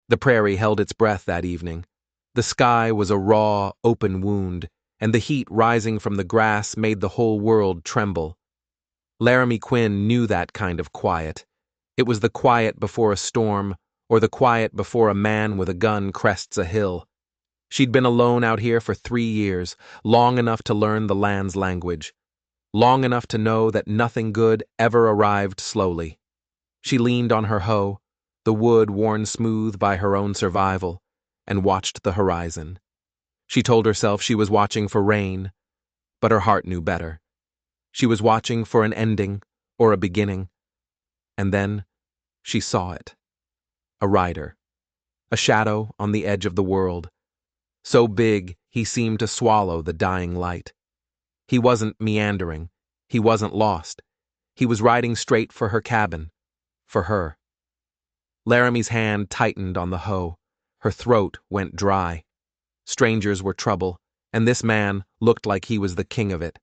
The prairie held its breath that evening. The sky was a raw, open wound, and the heat rising from the grass made the whole world tremble. Laramie Quinn knew that kind of quiet. It was the quiet before a storm, or the quiet before a man with a gun crests a hill. She'd been alone out here for 3 years, long enough to learn the land's language, long enough to know that nothing good ever arrived slowly. She leaned on her hoe, the wood worn smooth by her own survival, and watched the horizon. She told herself she was watching for rain, but her heart knew better. She was watching for an ending or a beginning, and then she saw it. A rider, a shadow on the edge of the world, so big he seemed to swallow the dying light. He wasn't meandering, he wasn't lost. He was riding straight for her cabin, for her. Laramie's hand tightened on the hoe. Her throat went dry. Strangers were trouble, and this man looked like he was the king of it.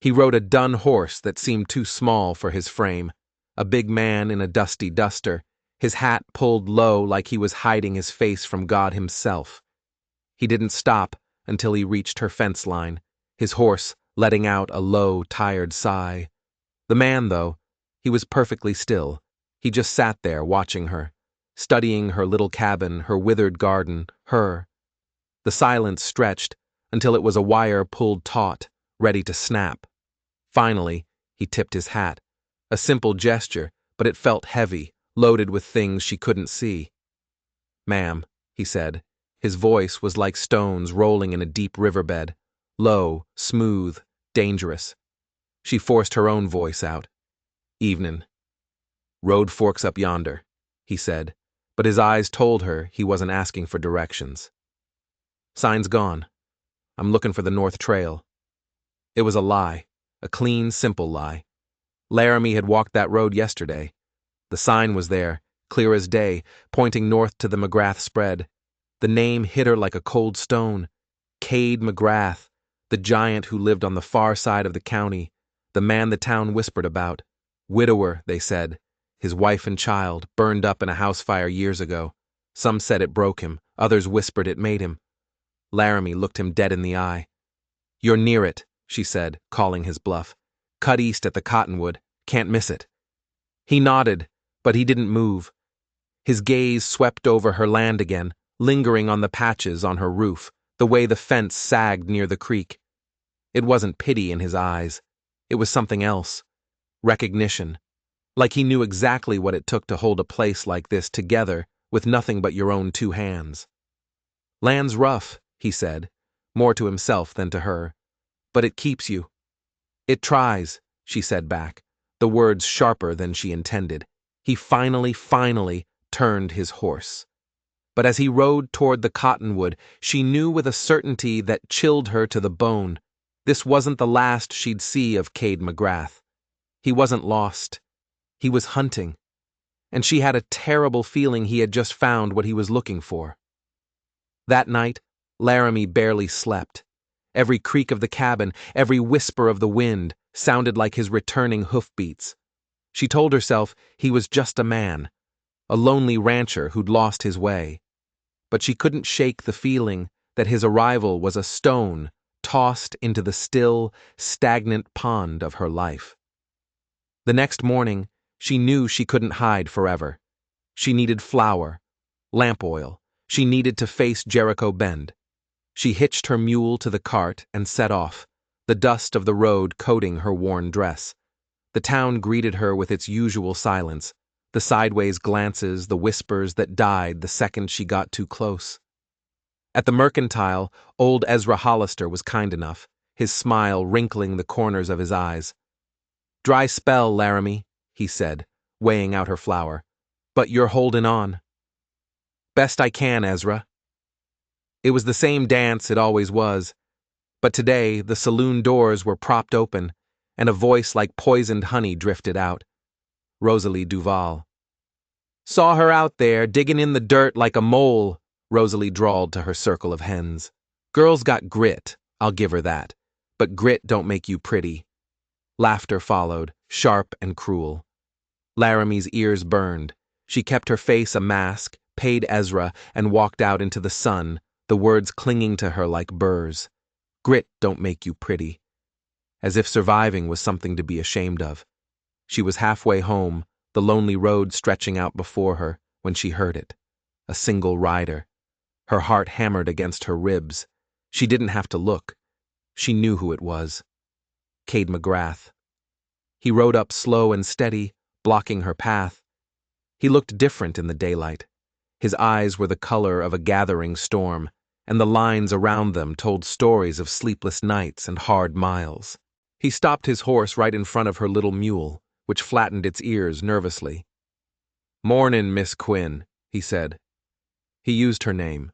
He rode a dun horse that seemed too small for his frame, a big man in a dusty duster, his hat pulled low like he was hiding his face from God himself. He didn't stop until he reached her fence line, his horse letting out a low, tired sigh. The man, though, he was perfectly still. He just sat there watching her, studying her little cabin, her withered garden, her. The silence stretched until it was a wire pulled taut, ready to snap. Finally, he tipped his hat. A simple gesture, but it felt heavy, loaded with things she couldn't see. "Ma'am," he said. His voice was like stones rolling in a deep riverbed, low, smooth, dangerous. She forced her own voice out. "Evenin'." "Road forks up yonder," he said, but his eyes told her he wasn't asking for directions. "Sign's gone. I'm looking for the North Trail." It was a lie, a clean, simple lie. Laramie had walked that road yesterday. The sign was there, clear as day, pointing north to the McGrath spread. The name hit her like a cold stone. Cade McGrath, the giant who lived on the far side of the county, the man the town whispered about. Widower, they said. His wife and child, burned up in a house fire years ago. Some said it broke him, others whispered it made him. Laramie looked him dead in the eye. "You're near it," she said, calling his bluff. "Cut east at the cottonwood. Can't miss it." He nodded, but he didn't move. His gaze swept over her land again, lingering on the patches on her roof, the way the fence sagged near the creek. It wasn't pity in his eyes. It was something else. Recognition. Like he knew exactly what it took to hold a place like this together with nothing but your own 2 hands. "Land's rough," he said, more to himself than to her. "But it keeps you." "It tries," she said back, the words sharper than she intended. He finally turned his horse. But as he rode toward the cottonwood, she knew with a certainty that chilled her to the bone. This wasn't the last she'd see of Cade McGrath. He wasn't lost. He was hunting. And she had a terrible feeling he had just found what he was looking for. That night, Laramie barely slept. Every creak of the cabin, every whisper of the wind, sounded like his returning hoofbeats. She told herself he was just a man, a lonely rancher who'd lost his way. But she couldn't shake the feeling that his arrival was a stone tossed into the still, stagnant pond of her life. The next morning, she knew she couldn't hide forever. She needed flour, lamp oil. She needed to face Jericho Bend. She hitched her mule to the cart and set off, the dust of the road coating her worn dress. The town greeted her with its usual silence, the sideways glances, the whispers that died the second she got too close. At the Mercantile, old Ezra Hollister was kind enough, his smile wrinkling the corners of his eyes. "Dry spell, Laramie," he said, weighing out her flour. "But you're holding on." "Best I can, Ezra." It was the same dance it always was, but today the saloon doors were propped open, and a voice like poisoned honey drifted out. Rosalie Duval. "Saw her out there, digging in the dirt like a mole," Rosalie drawled to her circle of hens. "Girl's got grit, I'll give her that, but grit don't make you pretty." Laughter followed, sharp and cruel. Laramie's ears burned. She kept her face a mask, paid Ezra, and walked out into the sun, the words clinging to her like burrs. Grit don't make you pretty. As if surviving was something to be ashamed of. She was halfway home, the lonely road stretching out before her, when she heard it. A single rider. Her heart hammered against her ribs. She didn't have to look. She knew who it was. Cade McGrath. He rode up slow and steady, blocking her path. He looked different in the daylight. His eyes were the color of a gathering storm, and the lines around them told stories of sleepless nights and hard miles. He stopped his horse right in front of her little mule, which flattened its ears nervously. "Mornin', Miss Quinn," he said. He used her name.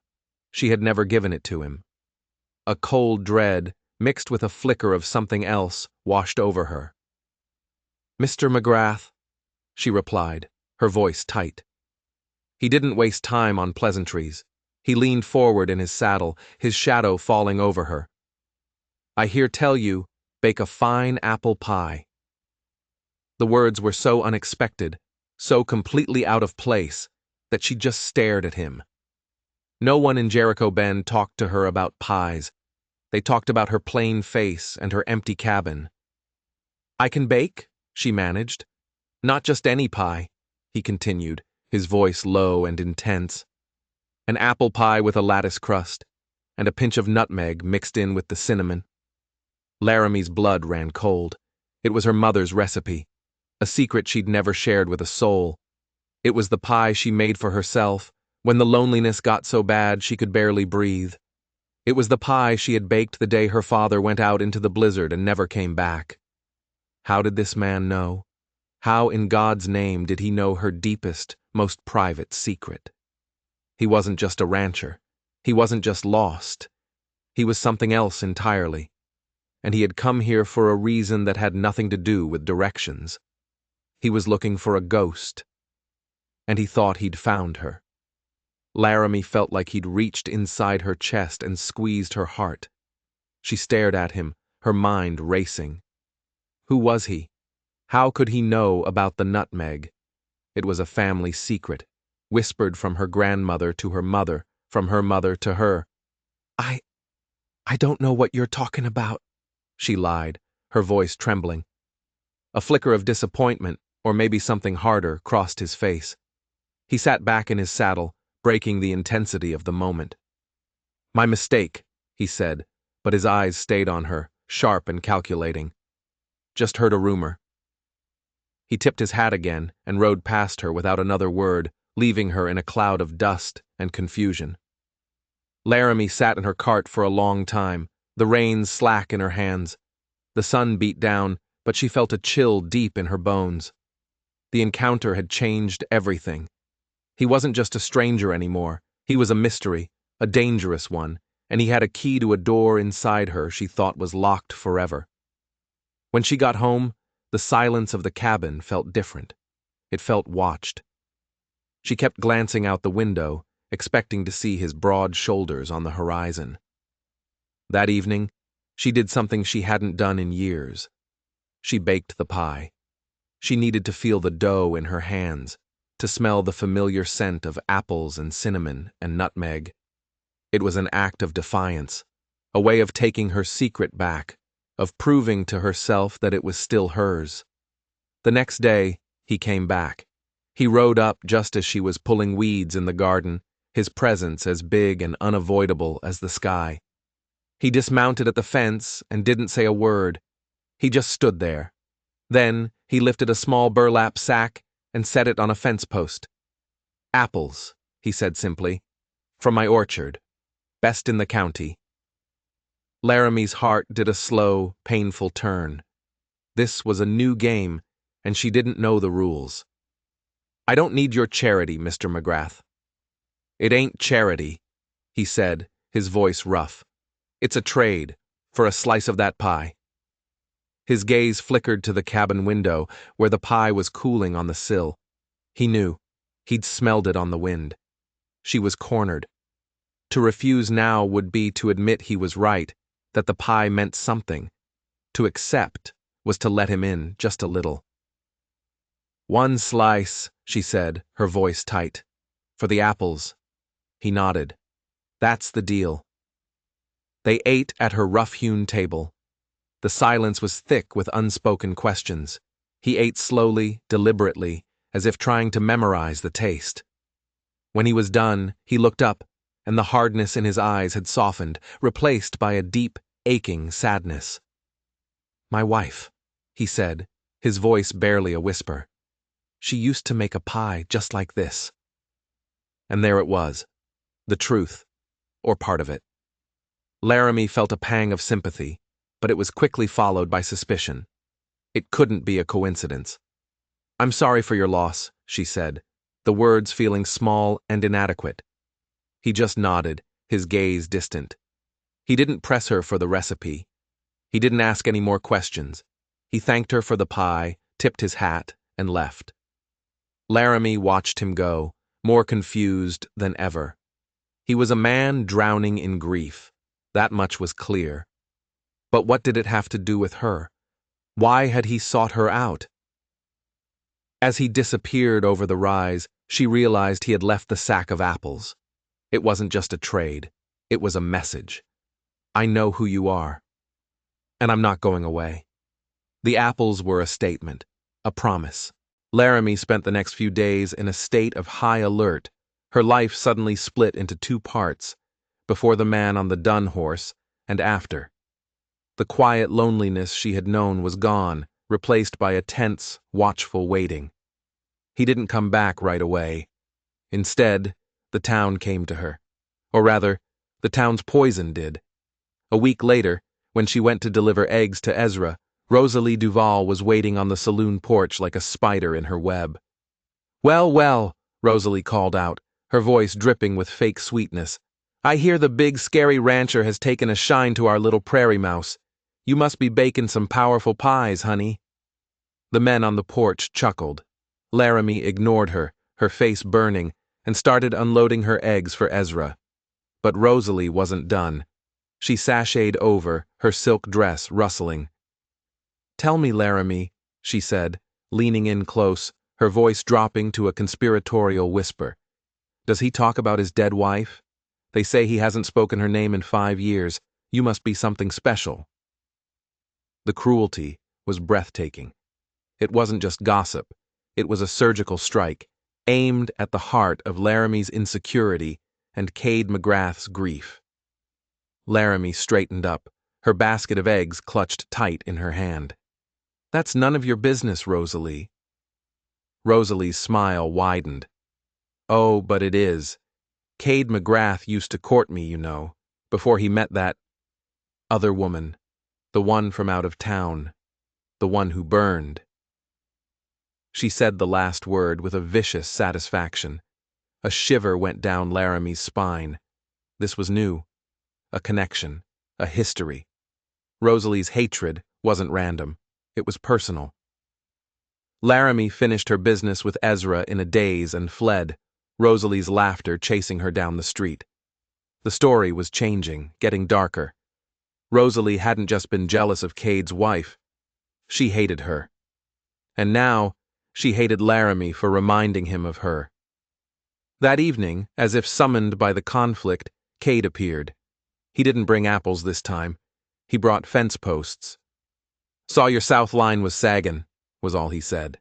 She had never given it to him. A cold dread, mixed with a flicker of something else, washed over her. "Mr. McGrath," she replied, her voice tight. He didn't waste time on pleasantries. He leaned forward in his saddle, his shadow falling over her. "I hear tell you, bake a fine apple pie." The words were so unexpected, so completely out of place, that she just stared at him. No one in Jericho Bend talked to her about pies. They talked about her plain face and her empty cabin. "I can bake," she managed. "Not just any pie," he continued, his voice low and intense. "An apple pie with a lattice crust, and a pinch of nutmeg mixed in with the cinnamon." Laramie's blood ran cold. It was her mother's recipe, a secret she'd never shared with a soul. It was the pie she made for herself, when the loneliness got so bad she could barely breathe. It was the pie she had baked the day her father went out into the blizzard and never came back. How did this man know? How in God's name did he know her deepest, most private secret? He wasn't just a rancher. He wasn't just lost. He was something else entirely. And he had come here for a reason that had nothing to do with directions. He was looking for a ghost. And he thought he'd found her. Laramie felt like he'd reached inside her chest and squeezed her heart. She stared at him, her mind racing. Who was he? How could he know about the nutmeg? It was a family secret, whispered from her grandmother to her mother, from her mother to her. I don't know what you're talking about," she lied, her voice trembling. A flicker of disappointment, or maybe something harder, crossed his face. He sat back in his saddle, breaking the intensity of the moment. "My mistake," he said, but his eyes stayed on her, sharp and calculating. "Just heard a rumor." He tipped his hat again and rode past her without another word, leaving her in a cloud of dust and confusion. Laramie sat in her cart for a long time, the reins slack in her hands. The sun beat down, but she felt a chill deep in her bones. The encounter had changed everything. He wasn't just a stranger anymore. He was a mystery, a dangerous one, and he had a key to a door inside her she thought was locked forever. When she got home, the silence of the cabin felt different. It felt watched. She kept glancing out the window, expecting to see his broad shoulders on the horizon. That evening, she did something she hadn't done in years. She baked the pie. She needed to feel the dough in her hands, to smell the familiar scent of apples and cinnamon and nutmeg. It was an act of defiance, a way of taking her secret back, of proving to herself that it was still hers. The next day, he came back. He rode up just as she was pulling weeds in the garden, his presence as big and unavoidable as the sky. He dismounted at the fence and didn't say a word. He just stood there. Then he lifted a small burlap sack and set it on a fence post. "Apples," he said simply, "from my orchard. Best in the county." Laramie's heart did a slow, painful turn. This was a new game, and she didn't know the rules. "I don't need your charity, Mr. McGrath." "It ain't charity," he said, his voice rough. "It's a trade, for a slice of that pie." His gaze flickered to the cabin window, where the pie was cooling on the sill. He knew. He'd smelled it on the wind. She was cornered. To refuse now would be to admit he was right, that the pie meant something. To accept was to let him in just a little. "One slice," she said, her voice tight. For the apples. He nodded. That's the deal. They ate at her rough-hewn table. The silence was thick with unspoken questions. He ate slowly, deliberately, as if trying to memorize the taste. When he was done, he looked up, and the hardness in his eyes had softened, replaced by a deep, aching sadness. "My wife," he said, his voice barely a whisper. "She used to make a pie just like this." And there it was, the truth, or part of it. Laramie felt a pang of sympathy, but it was quickly followed by suspicion. It couldn't be a coincidence. "I'm sorry for your loss," she said, the words feeling small and inadequate. He just nodded, his gaze distant. He didn't press her for the recipe. He didn't ask any more questions. He thanked her for the pie, tipped his hat, and left. Laramie watched him go, more confused than ever. He was a man drowning in grief. That much was clear. But what did it have to do with her? Why had he sought her out? As he disappeared over the rise, she realized he had left the sack of apples. It wasn't just a trade. It was a message. "I know who you are. And I'm not going away." The apples were a statement, a promise. Laramie spent the next few days in a state of high alert, her life suddenly split into two parts, before the man on the dun horse and after. The quiet loneliness she had known was gone, replaced by a tense, watchful waiting. He didn't come back right away. Instead, the town came to her. Or rather, the town's poison did. A week later, when she went to deliver eggs to Ezra, Rosalie Duval was waiting on the saloon porch like a spider in her web. "Well, well," Rosalie called out, her voice dripping with fake sweetness. "I hear the big, scary rancher has taken a shine to our little prairie mouse. You must be baking some powerful pies, honey." The men on the porch chuckled. Laramie ignored her, her face burning, and started unloading her eggs for Ezra. But Rosalie wasn't done. She sashayed over, her silk dress rustling. "Tell me, Laramie," she said, leaning in close, her voice dropping to a conspiratorial whisper. "Does he talk about his dead wife? They say he hasn't spoken her name in 5 years. You must be something special." The cruelty was breathtaking. It wasn't just gossip. It was a surgical strike, aimed at the heart of Laramie's insecurity and Cade McGrath's grief. Laramie straightened up, her basket of eggs clutched tight in her hand. "That's none of your business, Rosalie." Rosalie's smile widened. "Oh, but it is. Cade McGrath used to court me, you know, before he met that other woman, the one from out of town, the one who burned." She said the last word with a vicious satisfaction. A shiver went down Laramie's spine. This was new. A connection, a history. Rosalie's hatred wasn't random. It was personal. Laramie finished her business with Ezra in a daze and fled, Rosalie's laughter chasing her down the street. The story was changing, getting darker. Rosalie hadn't just been jealous of Cade's wife. She hated her. And now, she hated Laramie for reminding him of her. That evening, as if summoned by the conflict, Cade appeared. He didn't bring apples this time. He brought fence posts. "Saw your south line was saggin'," was all he said.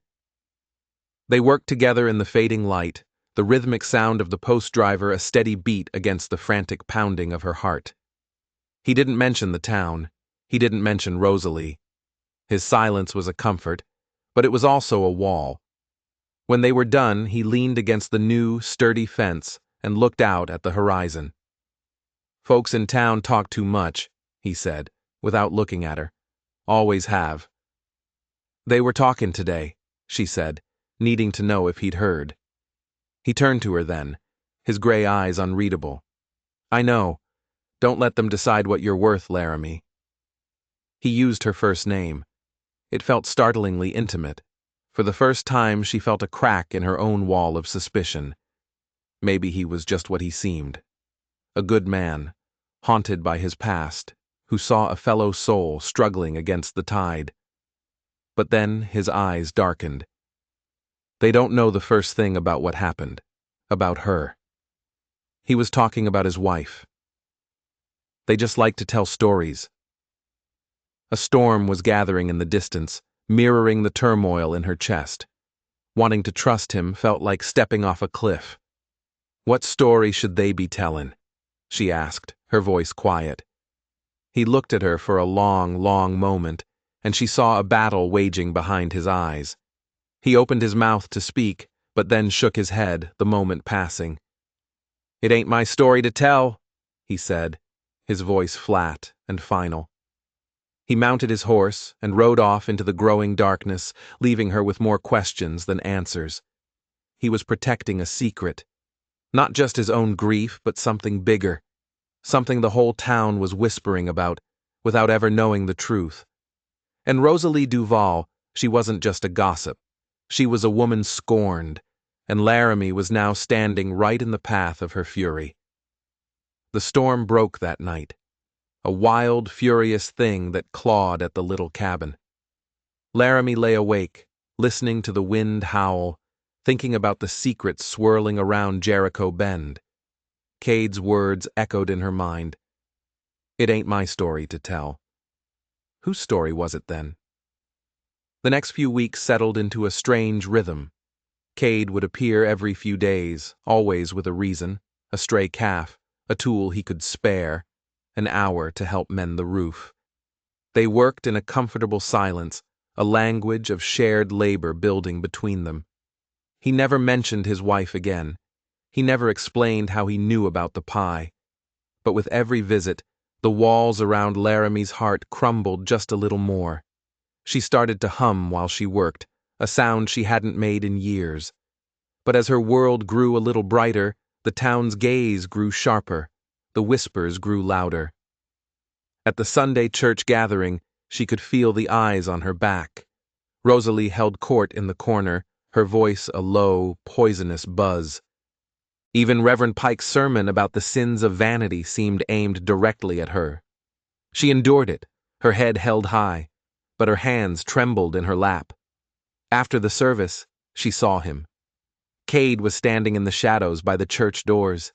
They worked together in the fading light, the rhythmic sound of the post driver a steady beat against the frantic pounding of her heart. He didn't mention the town. He didn't mention Rosalie. His silence was a comfort, but it was also a wall. When they were done, he leaned against the new, sturdy fence and looked out at the horizon. "Folks in town talk too much," he said, without looking at her. "Always have." "They were talking today," she said, needing to know if he'd heard. He turned to her then, his gray eyes unreadable. "I know. Don't let them decide what you're worth, Laramie." He used her first name. It felt startlingly intimate. For the first time, she felt a crack in her own wall of suspicion. Maybe he was just what he seemed. A good man, haunted by his past, who saw a fellow soul struggling against the tide. But then his eyes darkened. "They don't know the first thing about what happened. About her. He was talking about his wife. They just liked to tell stories. A storm was gathering in the distance, mirroring the turmoil in her chest. Wanting to trust him felt like stepping off a cliff. What story should they be tellin'? She asked, her voice quiet. He looked at her for a long, long moment, and she saw a battle waging behind his eyes. He opened his mouth to speak, but then shook his head, the moment passing. "It ain't my story to tell," he said, his voice flat and final. He mounted his horse and rode off into the growing darkness, leaving her with more questions than answers. He was protecting a secret. Not just his own grief, but something bigger. Something the whole town was whispering about, without ever knowing the truth. And Rosalie Duval, she wasn't just a gossip. She was a woman scorned, and Laramie was now standing right in the path of her fury. The storm broke that night. A wild, furious thing that clawed at the little cabin. Laramie lay awake, listening to the wind howl, thinking about the secrets swirling around Jericho Bend. Cade's words echoed in her mind. It ain't my story to tell. Whose story was it then? The next few weeks settled into a strange rhythm. Cade would appear every few days, always with a reason, a stray calf, a tool he could spare, an hour to help mend the roof. They worked in a comfortable silence, a language of shared labor building between them. He never mentioned his wife again. He never explained how he knew about the pie. But with every visit, the walls around Laramie's heart crumbled just a little more. She started to hum while she worked, a sound she hadn't made in years. But as her world grew a little brighter, the town's gaze grew sharper, the whispers grew louder. At the Sunday church gathering, she could feel the eyes on her back. Rosalie held court in the corner, her voice a low, poisonous buzz. Even Reverend Pike's sermon about the sins of vanity seemed aimed directly at her. She endured it, her head held high, but her hands trembled in her lap. After the service, she saw him. Cade was standing in the shadows by the church doors.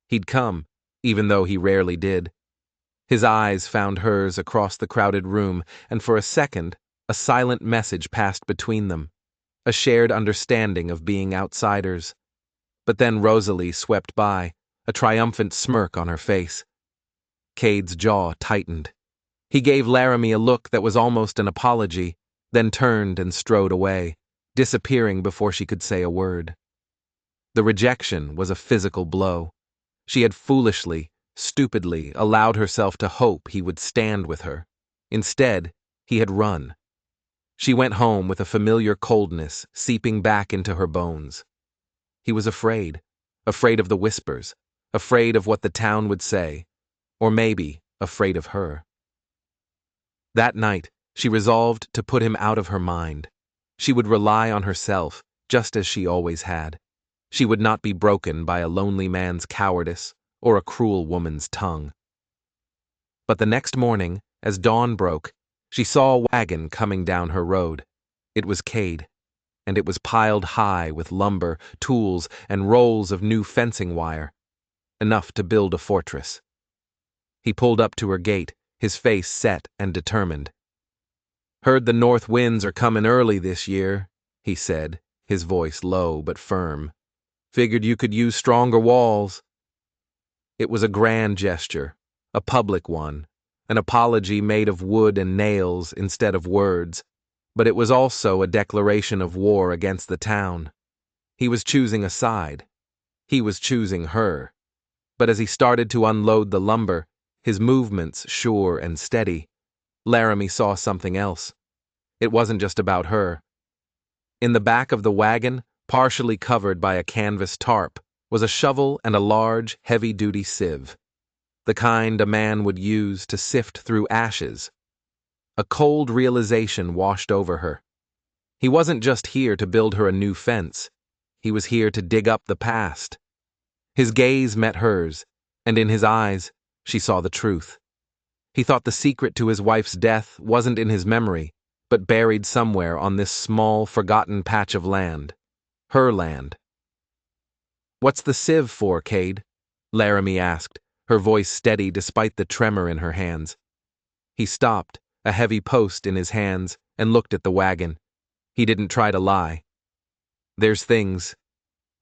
He'd come, even though he rarely did. His eyes found hers across the crowded room, and for a second, a silent message passed between them, a shared understanding of being outsiders. But then Rosalie swept by, a triumphant smirk on her face. Cade's jaw tightened. He gave Laramie a look that was almost an apology, then turned and strode away, disappearing before she could say a word. The rejection was a physical blow. She had foolishly, stupidly allowed herself to hope he would stand with her. Instead, he had run. She went home with a familiar coldness seeping back into her bones. He was afraid of the whispers, afraid of what the town would say, or maybe afraid of her. That night, she resolved to put him out of her mind. She would rely on herself, just as she always had. She would not be broken by a lonely man's cowardice or a cruel woman's tongue. But the next morning, as dawn broke, she saw a wagon coming down her road. It was Cade, and it was piled high with lumber, tools, and rolls of new fencing wire, enough to build a fortress. He pulled up to her gate, his face set and determined. "Heard the north winds are comin' early this year," he said, his voice low but firm. "Figured you could use stronger walls." It was a grand gesture, a public one, an apology made of wood and nails instead of words, but it was also a declaration of war against the town. He was choosing a side. He was choosing her. But as he started to unload the lumber, his movements sure and steady, Laramie saw something else. It wasn't just about her. In the back of the wagon, partially covered by a canvas tarp, was a shovel and a large, heavy-duty sieve, the kind a man would use to sift through ashes. A cold realization washed over her. He wasn't just here to build her a new fence. He was here to dig up the past. His gaze met hers, and in his eyes, she saw the truth. He thought the secret to his wife's death wasn't in his memory, but buried somewhere on this small, forgotten patch of land. Her land. What's the sieve for, Cade? Laramie asked, her voice steady despite the tremor in her hands. He stopped, a heavy post in his hands, and looked at the wagon. He didn't try to lie. There's things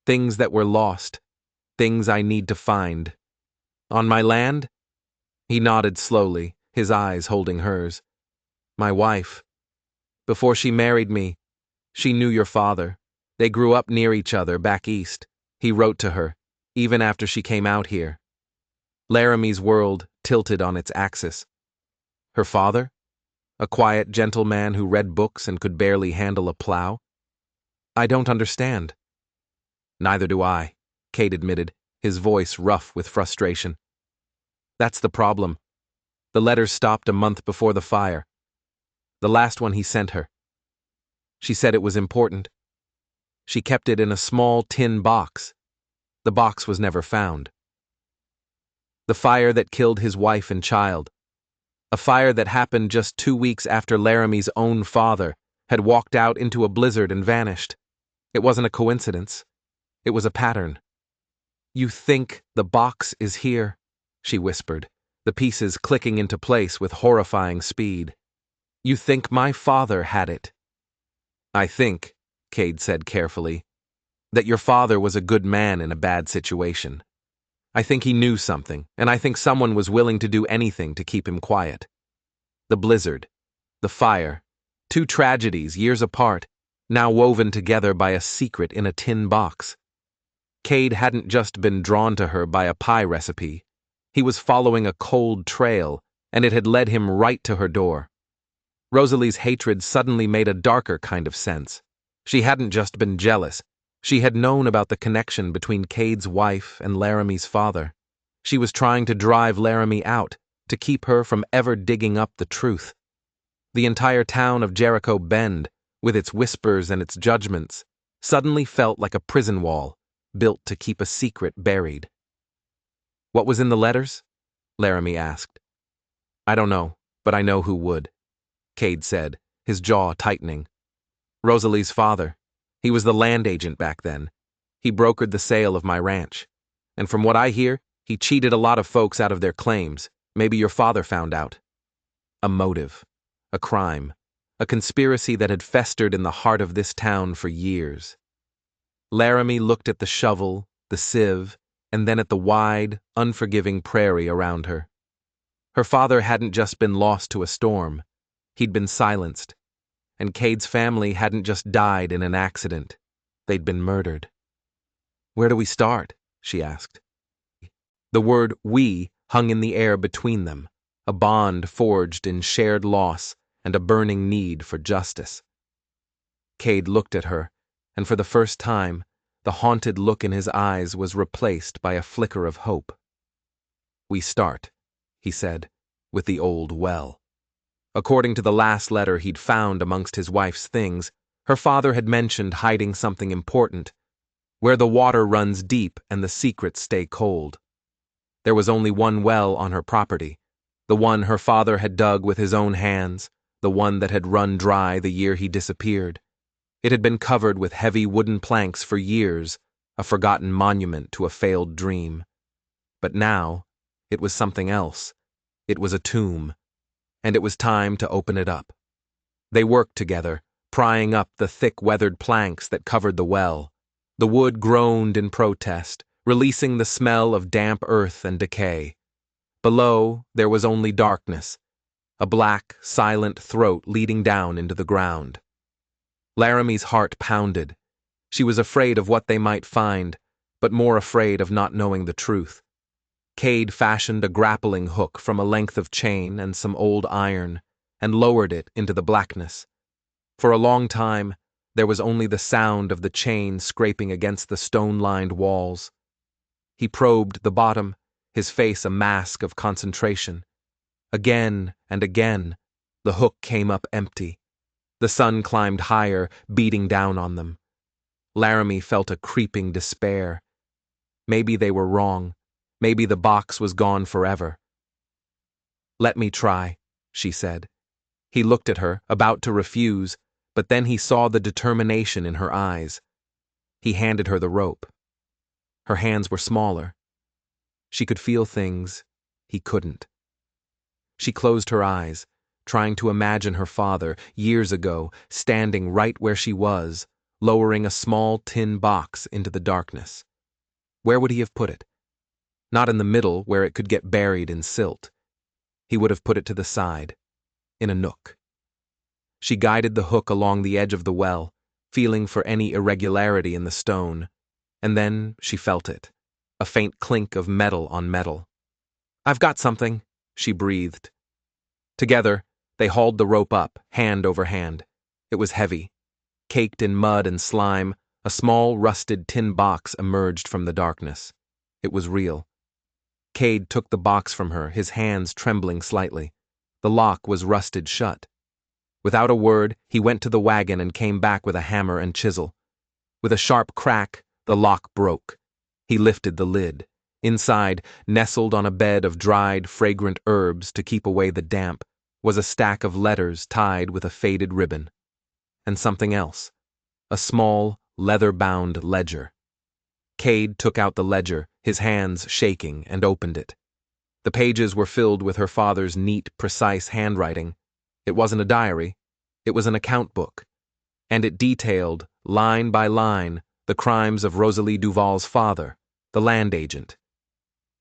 that were lost, things I need to find. On my land? He nodded slowly, his eyes holding hers. My wife. Before she married me, she knew your father. They grew up near each other back east. He wrote to her, even after she came out here. Laramie's world tilted on its axis. Her father? A quiet, gentle man who read books and could barely handle a plow? I don't understand. Neither do I, Cade admitted, his voice rough with frustration. That's the problem. The letters stopped a month before the fire. The last one he sent her. She said it was important. She kept it in a small tin box. The box was never found. The fire that killed his wife and child. A fire that happened just 2 weeks after Laramie's own father had walked out into a blizzard and vanished. It wasn't a coincidence. It was a pattern. You think the box is here, she whispered, the pieces clicking into place with horrifying speed. You think my father had it. I think, Cade said carefully, that your father was a good man in a bad situation. I think he knew something, and I think someone was willing to do anything to keep him quiet. The blizzard, the fire, 2 tragedies years apart, now woven together by a secret in a tin box. Cade hadn't just been drawn to her by a pie recipe. He was following a cold trail, and it had led him right to her door. Rosalie's hatred suddenly made a darker kind of sense. She hadn't just been jealous. She had known about the connection between Cade's wife and Laramie's father. She was trying to drive Laramie out, to keep her from ever digging up the truth. The entire town of Jericho Bend, with its whispers and its judgments, suddenly felt like a prison wall, built to keep a secret buried. What was in the letters? Laramie asked. I don't know, but I know who would, Cade said, his jaw tightening. Rosalie's father. He was the land agent back then. He brokered the sale of my ranch. And from what I hear, he cheated a lot of folks out of their claims. Maybe your father found out. A motive. A crime. A conspiracy that had festered in the heart of this town for years. Laramie looked at the shovel, the sieve, and then at the wide, unforgiving prairie around her. Her father hadn't just been lost to a storm. He'd been silenced. And Cade's family hadn't just died in an accident. They'd been murdered. Where do we start? She asked. The word we hung in the air between them, a bond forged in shared loss and a burning need for justice. Cade looked at her, and for the first time, the haunted look in his eyes was replaced by a flicker of hope. We start, he said, with the old well. According to the last letter he'd found amongst his wife's things, her father had mentioned hiding something important, where the water runs deep and the secrets stay cold. There was only one well on her property, the one her father had dug with his own hands, the one that had run dry the year he disappeared. It had been covered with heavy wooden planks for years, a forgotten monument to a failed dream. But now, it was something else. It was a tomb. And it was time to open it up. They worked together, prying up the thick weathered planks that covered the well. The wood groaned in protest, releasing the smell of damp earth and decay. Below, there was only darkness, a black, silent throat leading down into the ground. Laramie's heart pounded. She was afraid of what they might find, but more afraid of not knowing the truth. Cade fashioned a grappling hook from a length of chain and some old iron, and lowered it into the blackness. For a long time, there was only the sound of the chain scraping against the stone-lined walls. He probed the bottom, his face a mask of concentration. Again and again, the hook came up empty. The sun climbed higher, beating down on them. Laramie felt a creeping despair. Maybe they were wrong. Maybe the box was gone forever. Let me try, she said. He looked at her, about to refuse, but then he saw the determination in her eyes. He handed her the rope. Her hands were smaller. She could feel things he couldn't. She closed her eyes, trying to imagine her father, years ago, standing right where she was, lowering a small tin box into the darkness. Where would he have put it? Not in the middle, where it could get buried in silt. He would have put it to the side, in a nook. She guided the hook along the edge of the well, feeling for any irregularity in the stone, and then she felt it, a faint clink of metal on metal. "I've got something," she breathed. Together, they hauled the rope up, hand over hand. It was heavy. Caked in mud and slime, a small rusted tin box emerged from the darkness. It was real. Cade took the box from her, his hands trembling slightly. The lock was rusted shut. Without a word, he went to the wagon and came back with a hammer and chisel. With a sharp crack, the lock broke. He lifted the lid. Inside, nestled on a bed of dried, fragrant herbs to keep away the damp, was a stack of letters tied with a faded ribbon. And something else. A small, leather-bound ledger. Cade took out the ledger, his hands shaking, and opened it. The pages were filled with her father's neat, precise handwriting. It wasn't a diary. It was an account book. And it detailed, line by line, the crimes of Rosalie Duval's father, the land agent.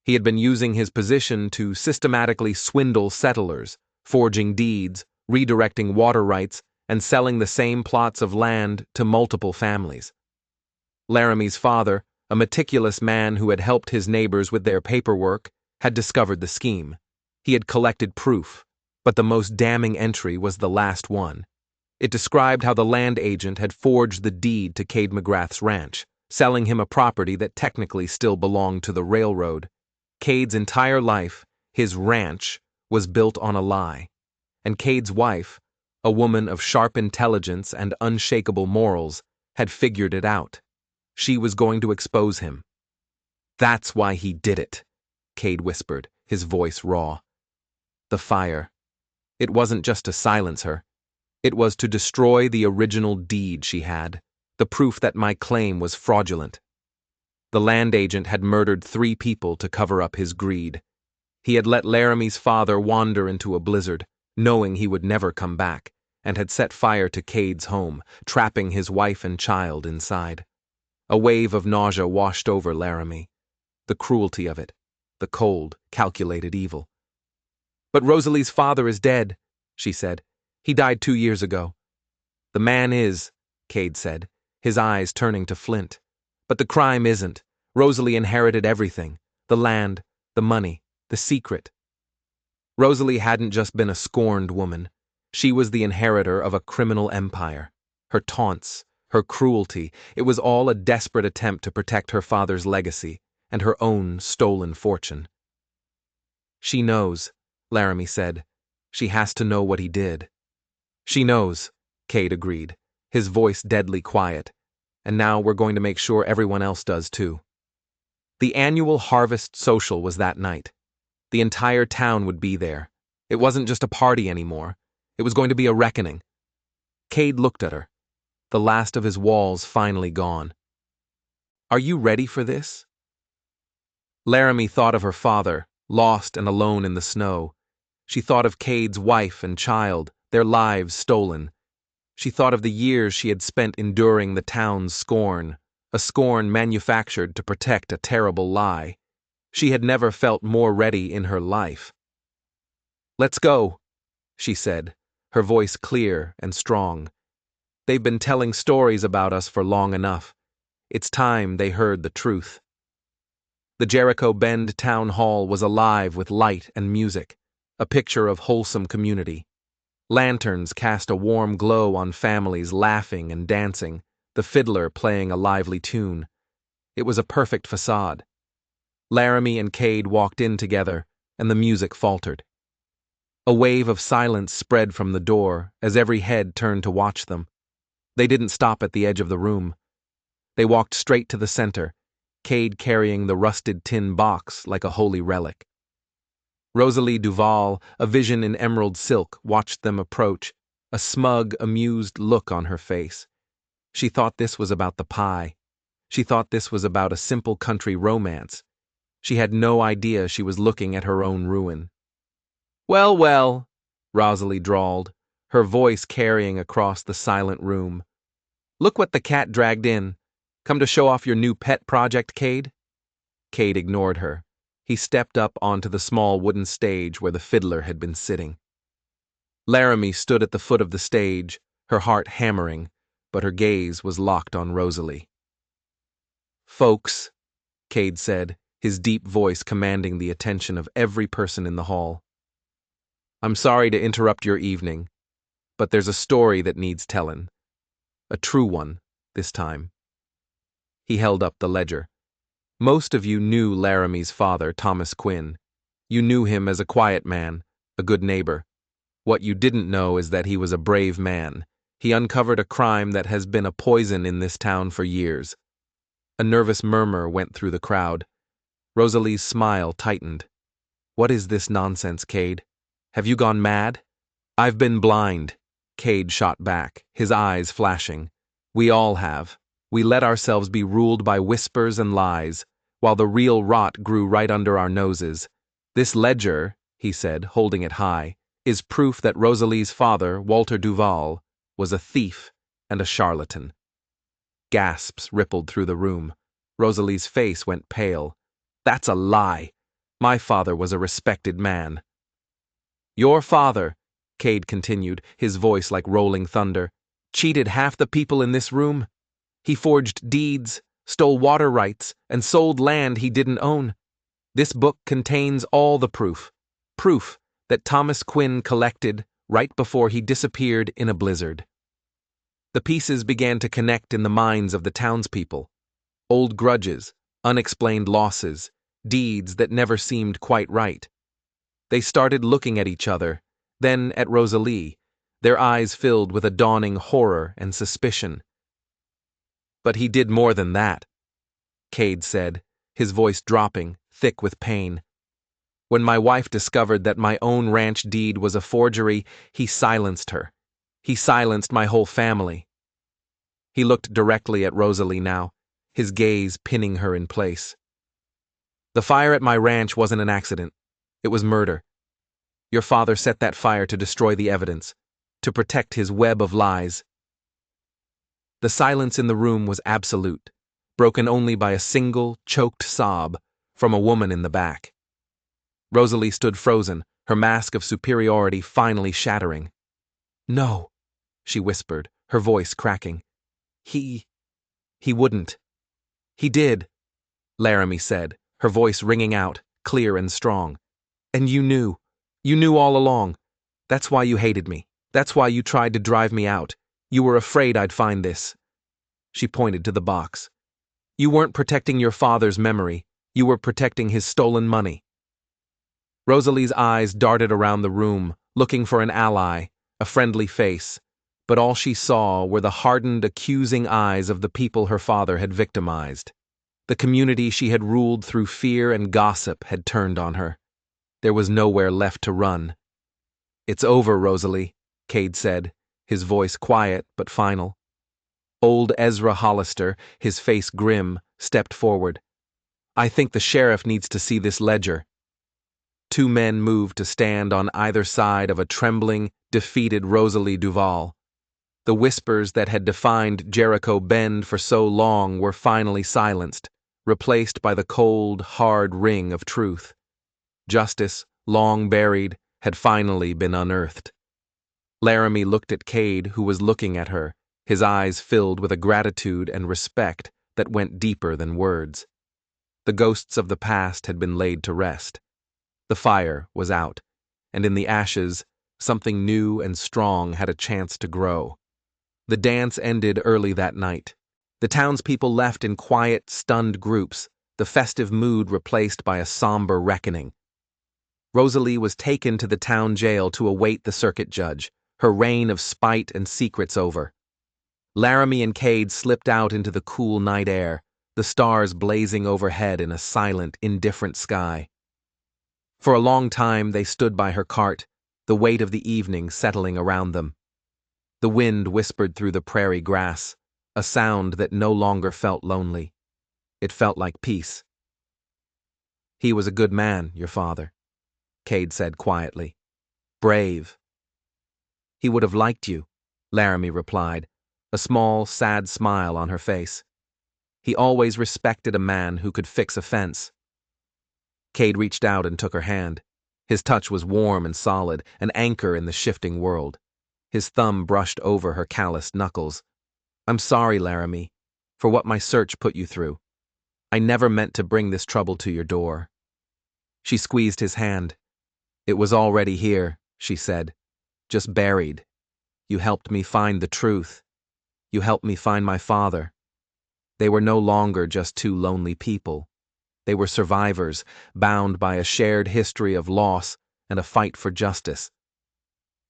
He had been using his position to systematically swindle settlers, forging deeds, redirecting water rights, and selling the same plots of land to multiple families. Laramie's father, a meticulous man who had helped his neighbors with their paperwork, had discovered the scheme. He had collected proof, but the most damning entry was the last one. It described how the land agent had forged the deed to Cade McGrath's ranch, selling him a property that technically still belonged to the railroad. Cade's entire life, his ranch, was built on a lie. And Cade's wife, a woman of sharp intelligence and unshakable morals, had figured it out. She was going to expose him. "That's why he did it," Cade whispered, his voice raw. The fire. It wasn't just to silence her. It was to destroy the original deed she had, the proof that my claim was fraudulent. The land agent had murdered 3 people to cover up his greed. He had let Laramie's father wander into a blizzard, knowing he would never come back, and had set fire to Cade's home, trapping his wife and child inside. A wave of nausea washed over Laramie. The cruelty of it, the cold, calculated evil. "But Rosalie's father is dead," she said. "He died 2 years ago." "The man is," Cade said, his eyes turning to flint. "But the crime isn't. Rosalie inherited everything. The land, the money, the secret." Rosalie hadn't just been a scorned woman. She was the inheritor of a criminal empire. Her taunts, her cruelty, it was all a desperate attempt to protect her father's legacy and her own stolen fortune. "She knows," Laramie said. "She has to know what he did." "She knows," Cade agreed, his voice deadly quiet. "And now we're going to make sure everyone else does too." The annual harvest social was that night. The entire town would be there. It wasn't just a party anymore. It was going to be a reckoning. Cade looked at her, the last of his walls finally gone. "Are you ready for this?" Laramie thought of her father, lost and alone in the snow. She thought of Cade's wife and child, their lives stolen. She thought of the years she had spent enduring the town's scorn, a scorn manufactured to protect a terrible lie. She had never felt more ready in her life. "Let's go," she said, her voice clear and strong. "They've been telling stories about us for long enough. It's time they heard the truth." The Jericho Bend Town Hall was alive with light and music, a picture of wholesome community. Lanterns cast a warm glow on families laughing and dancing, the fiddler playing a lively tune. It was a perfect facade. Laramie and Cade walked in together, and the music faltered. A wave of silence spread from the door as every head turned to watch them. They didn't stop at the edge of the room. They walked straight to the center, Cade carrying the rusted tin box like a holy relic. Rosalie Duval, a vision in emerald silk, watched them approach, a smug, amused look on her face. She thought this was about the pie. She thought this was about a simple country romance. She had no idea she was looking at her own ruin. "Well, well," Rosalie drawled, her voice carrying across the silent room. "Look what the cat dragged in. Come to show off your new pet project, Cade?" Cade ignored her. He stepped up onto the small wooden stage where the fiddler had been sitting. Laramie stood at the foot of the stage, her heart hammering, but her gaze was locked on Rosalie. "Folks," Cade said, his deep voice commanding the attention of every person in the hall. "I'm sorry to interrupt your evening, but there's a story that needs tellin'. A true one, this time." He held up the ledger. Most of you knew Laramie's father, Thomas Quinn. You knew him as a quiet man, a good neighbor. What you didn't know is that he was a brave man. He uncovered a crime that has been a poison in this town for years. A nervous murmur went through the crowd. Rosalie's smile tightened. "What is this nonsense, Cade? Have you gone mad?" "I've been blind," Cade shot back, his eyes flashing. "We all have. We let ourselves be ruled by whispers and lies, while the real rot grew right under our noses. This ledger," he said, holding it high, "is proof that Rosalie's father, Walter Duval, was a thief and a charlatan." Gasps rippled through the room. Rosalie's face went pale. "That's a lie. My father was a respected man." "Your father," Cade continued, his voice like rolling thunder, "cheated half the people in this room. He forged deeds, stole water rights, and sold land he didn't own. This book contains all the proof. Proof that Thomas Quinn collected right before he disappeared in a blizzard." The pieces began to connect in the minds of the townspeople. Old grudges, unexplained losses, deeds that never seemed quite right. They started looking at each other, then at Rosalie, their eyes filled with a dawning horror and suspicion. "But he did more than that," Cade said, his voice dropping, thick with pain. "When my wife discovered that my own ranch deed was a forgery, he silenced her. He silenced my whole family." He looked directly at Rosalie now, his gaze pinning her in place. "The fire at my ranch wasn't an accident. It was murder. Your father set that fire to destroy the evidence, to protect his web of lies." The silence in the room was absolute, broken only by a single, choked sob from a woman in the back. Rosalie stood frozen, her mask of superiority finally shattering. "No," she whispered, her voice cracking. He wouldn't." "He did," Laramie said, her voice ringing out, clear and strong. "And you knew. You knew all along. That's why you hated me. That's why you tried to drive me out. You were afraid I'd find this." She pointed to the box. "You weren't protecting your father's memory. You were protecting his stolen money." Rosalie's eyes darted around the room, looking for an ally, a friendly face, but all she saw were the hardened, accusing eyes of the people her father had victimized. The community she had ruled through fear and gossip had turned on her. There was nowhere left to run. "It's over, Rosalie," Cade said, his voice quiet but final. Old Ezra Hollister, his face grim, stepped forward. "I think the sheriff needs to see this ledger." Two men moved to stand on either side of a trembling, defeated Rosalie Duval. The whispers that had defined Jericho Bend for so long were finally silenced, replaced by the cold, hard ring of truth. Justice, long buried, had finally been unearthed. Laramie looked at Cade, who was looking at her, his eyes filled with a gratitude and respect that went deeper than words. The ghosts of the past had been laid to rest. The fire was out, and in the ashes, something new and strong had a chance to grow. The dance ended early that night. The townspeople left in quiet, stunned groups, the festive mood replaced by a somber reckoning. Rosalie was taken to the town jail to await the circuit judge, her reign of spite and secrets over. Laramie and Cade slipped out into the cool night air, the stars blazing overhead in a silent, indifferent sky. For a long time they stood by her cart, the weight of the evening settling around them. The wind whispered through the prairie grass, a sound that no longer felt lonely. It felt like peace. He was a good man, your father, Cade said quietly. Brave. He would have liked you, Laramie replied, a small, sad smile on her face. He always respected a man who could fix a fence. Cade reached out and took her hand. His touch was warm and solid, an anchor in the shifting world. His thumb brushed over her calloused knuckles. I'm sorry, Laramie, for what my search put you through. I never meant to bring this trouble to your door. She squeezed his hand. It was already here, she said, just buried. You helped me find the truth. You helped me find my father. They were no longer just two lonely people. They were survivors, bound by a shared history of loss and a fight for justice.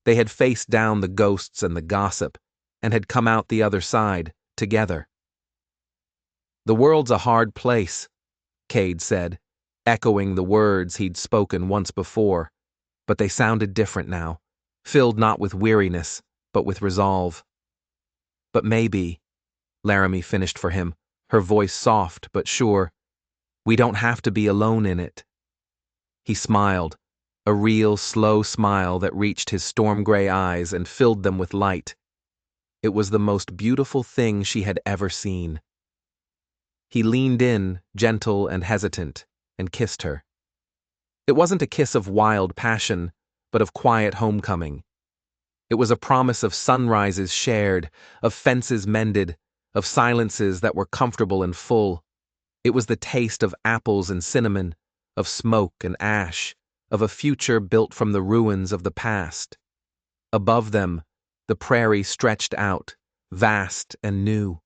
They had faced down the ghosts and the gossip, and had come out the other side, together. The world's a hard place, Cade said, echoing the words he'd spoken once before, but they sounded different now, filled not with weariness, but with resolve. But maybe, Laramie finished for him, her voice soft but sure, we don't have to be alone in it. He smiled, a real, slow smile that reached his storm-gray eyes and filled them with light. It was the most beautiful thing she had ever seen. He leaned in, gentle and hesitant, and kissed her. It wasn't a kiss of wild passion, but of quiet homecoming. It was a promise of sunrises shared, of fences mended, of silences that were comfortable and full. It was the taste of apples and cinnamon, of smoke and ash, of a future built from the ruins of the past. Above them, the prairie stretched out, vast and new.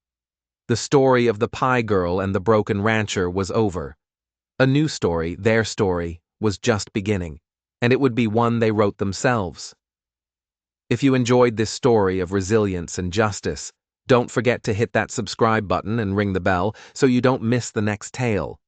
The story of the pie girl and the broken rancher was over. A new story, their story, was just beginning, and it would be one they wrote themselves. If you enjoyed this story of resilience and justice, don't forget to hit that subscribe button and ring the bell so you don't miss the next tale.